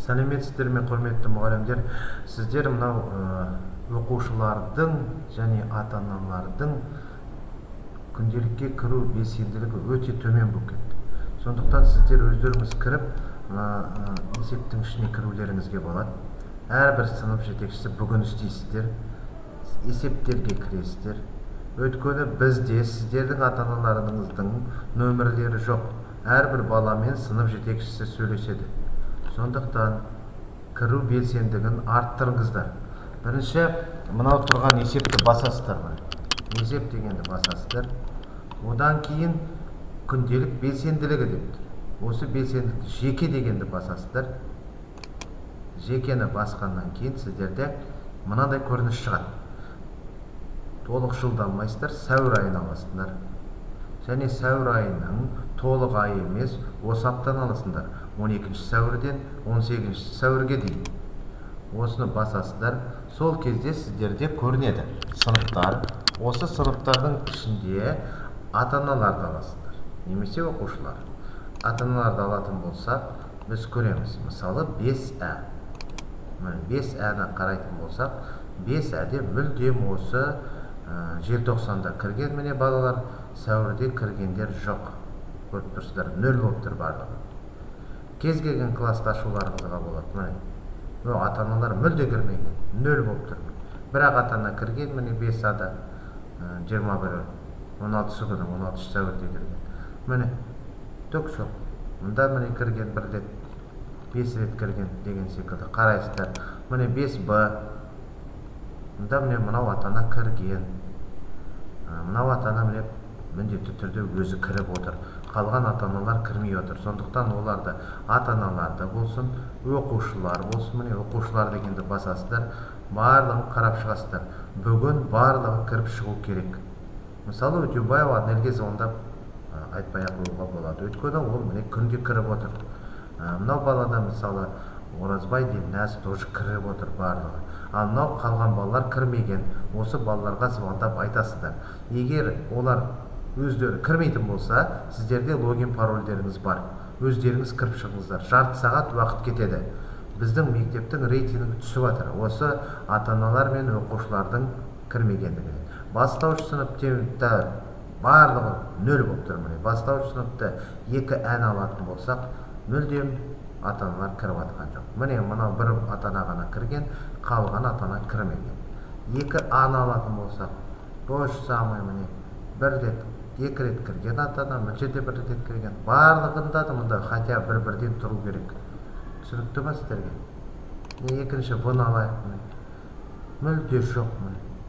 Сәлеметсіздер ме, құрметті мұғалімдер? Сіздер мынау оқушылардың және ата-аналардың күнделікке кіру белсенділігі өте төмен болып кетті. Сондықтан сіздер өздеріңіз кіріп, есептің ішіне кірулеріңізге болады. Әрбір сынып жетекшісі бүгін істейсіздер, есептерге кіресіздер. Өйткені бізде сіздердің ата-аналарыңыздың нөмірлері жоқ. Әрбір баламен сынып жетекшісі сөйлеседі. Сондықтан кіру белсендігін арттырыңыздар. Бірінші, мынау тұрған есепті басасыздар. Есеп дегенді басасыздар. Одан кейін күнделік белсенділігі депті. Осы белсенділікті жеке дегенді басасыздар. Жекені басқаннан кейін сіздерде мынадай көрініс шығады. Толық жылданмайсыздар, сәуір айын аласыңдар. Және сәуір айының толық айы емес, осы аптаны аласыңдар. 12 сәуірден 18 сәуірге дейін. Осыны басасыздар. Сол кезде сіздерде көрінеді сыныптар. Осы сыныптардың ішінде ата-аналарды аласыңдар. Немесе оқушылар. Ата-аналарды алатын болсақ, біз көреміз. Мысалы 5А. 5А-ны қарайтын болсақ, 5А-де мүлдем осы желтоқсанда кірген міне балалар, сәуірде кіргендер жоқ. Көріп тұрсыздар, 0 болып тұр барлығы. Кез келген класста ашуларыңызға болады. Ата-аналар мүлде кірмеген, 0 болып тұр. Бірақ ата-ана кірген міне 5А-да 21 16 күні 16 сәуірде кірген. Міне түк жоқ. Мұнда міне кірген 1 рет, 5 рет кірген деген секілді қарайсыздар. Міне 5Б. Мұнда міне мынау ата-ана кірген. Мынау ата-ана міне міндетті түрде өзі кіріп отыр. Қалған ата-аналар кірмей отыр. Сондықтан оларды ата-аналарды болсын, оқушылар болсын, міне оқушылар дегенді басасыздар. Барлығын қарап шығасыздар. Бүгін барлығы кіріп шығу керек. Мысалы Өтеубаева Анельге звондап айтпай ақ қоюға болады. Өйткені ол міне күнде кіріп отыр. Мынау балада мысалы Оразбай Дилназ тоже кіріп отыр барлығы. Ал мынау қалған балалар кірмеген. Осы балаларға звондап айтасыздар. Егер олар өздері кірмейтін болса, сіздерде логин парольдеріңіз бар. Өздеріңіз кіріп шығыңыздар. Жарты сағат уақыт кетеді. Біздің мектептің рейтингі түсіп жатыр. Осы ата-аналар мен оқушылардың кірмегендігі. Бастауыш сыныпта барлығы 0 болып тұр. Бастауыш сыныпта 2Ән алатын болсақ, мүлдем ата-аналар кіріп атқан жоқ. Міне мынау бір ата-ана ғана кірген, қалған ата-ана кірмеген. 2Аны алатын болсақ, то же самое міне 1 рет, 2 рет кірген ата-ана, мына жерде 1 рет кірген. Барлығында да мұнда хотя бір-бірден тұру керек. Түсінікті ме сіздерге? Екінші бұны алайық. Мүлде жоқ.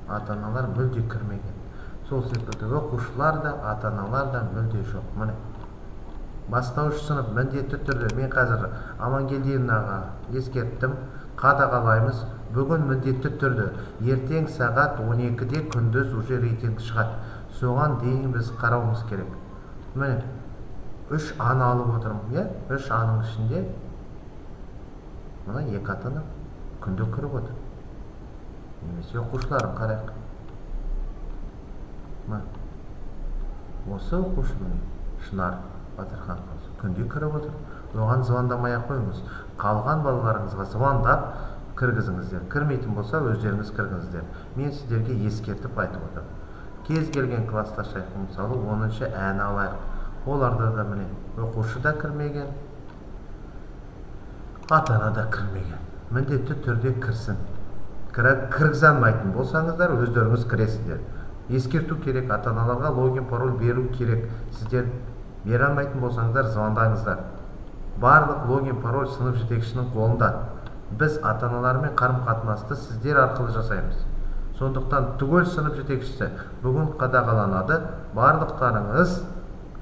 Ата-аналар мүлде кірмеген. Сол секілді оқушылар да, ата-аналар да мүлде жоқ. Міне бастауыш сынып міндетті түрде, мен қазір Амангелдиевнаға ескерттім, қадағалаймыз. Бүгін міндетті түрде ертең сағат 12-де күндіз уже рейтинг шығады. Соған дейін біз қарауымыз керек. Міне 3Аны алып отырмын. 3Аның ішінде мына 2 ата-ана күнде кіріп отыр. Немесе оқушыларын қарайық. Осы оқушының Шынар Батырхан күнде кіріп отыр. Оған звондамай-ақ қойыңыз. Қалған балаларыңызға звондап кіргізіңіздер. Кірмейтін болса, өздеріңіз кіргіңіздер. Мен сіздерге ескертіп айтып отырмын. Кез келген класста шайқын, мысалы 10-Әні алайық. Оларда да міне оқушы да кірмеген, ата-ана да кірмеген. Міндетті түрде кірсін. Кіргізе алмайтын болсаңыздар, өздеріңіз кіресіздер. Ескерту керек, ата-аналарға логин пароль беру керек. Сіздер бере алмайтын болсаңыздар, звондаңыздар. Барлық логин пароль сынып жетекшінің қолында. Біз ата-аналармен қарым-қатынасты сіздер арқылы жасаймыз. Сондықтан түгел сынып жетекшісі бүгін қадағаланады. Барлықтарыңыз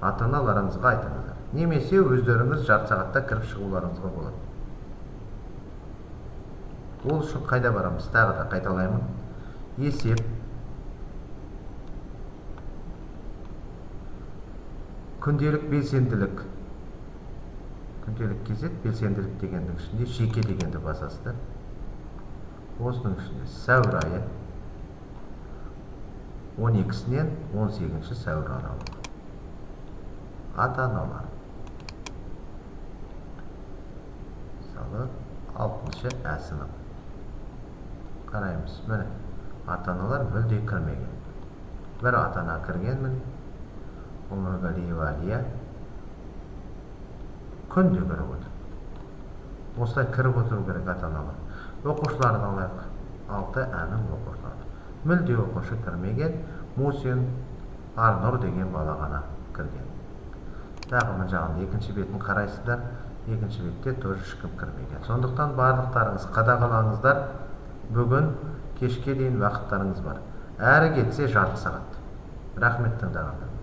ата-аналарыңызға айтыңыздар. Немесе өздеріңіз жарты сағатта кіріп шығуларыңызға болады. Ол үшін қайда барамыз? Тағы да қайталаймын. Есеп. Күнделік белсенділік. Күнделік кезет белсенділік дегендің ішінде жеке дегенді басасыздар. Осының ішінде сәуір айы 12-сінен 18 сәуір аралығы. Ата-аналар. Мысалы 6-шы ә сынып. Қараймыз, міне ата-аналар мүлде кірмеген. Бір ата-ана кіргенмін, Умаргалиева Алия күнде кіріп отыр. Осылай кіріп отыру керек ата-аналар. Оқушыларын алайық. 6 әнің оқушылары. Мүлде оқушы кірмеген, Мусин Арнұр деген бала ғана кірген. Тағы мына жағында екінші бетін қарайсыздар. Екінші бетте тоже ешкім кірмеген. Сондықтан барлықтарыңыз қадағалаңыздар. Бүгін кешке дейін уақыттарыңыз бар. Әрі кетсе жарты сағат. Рахмет тыңдағандар.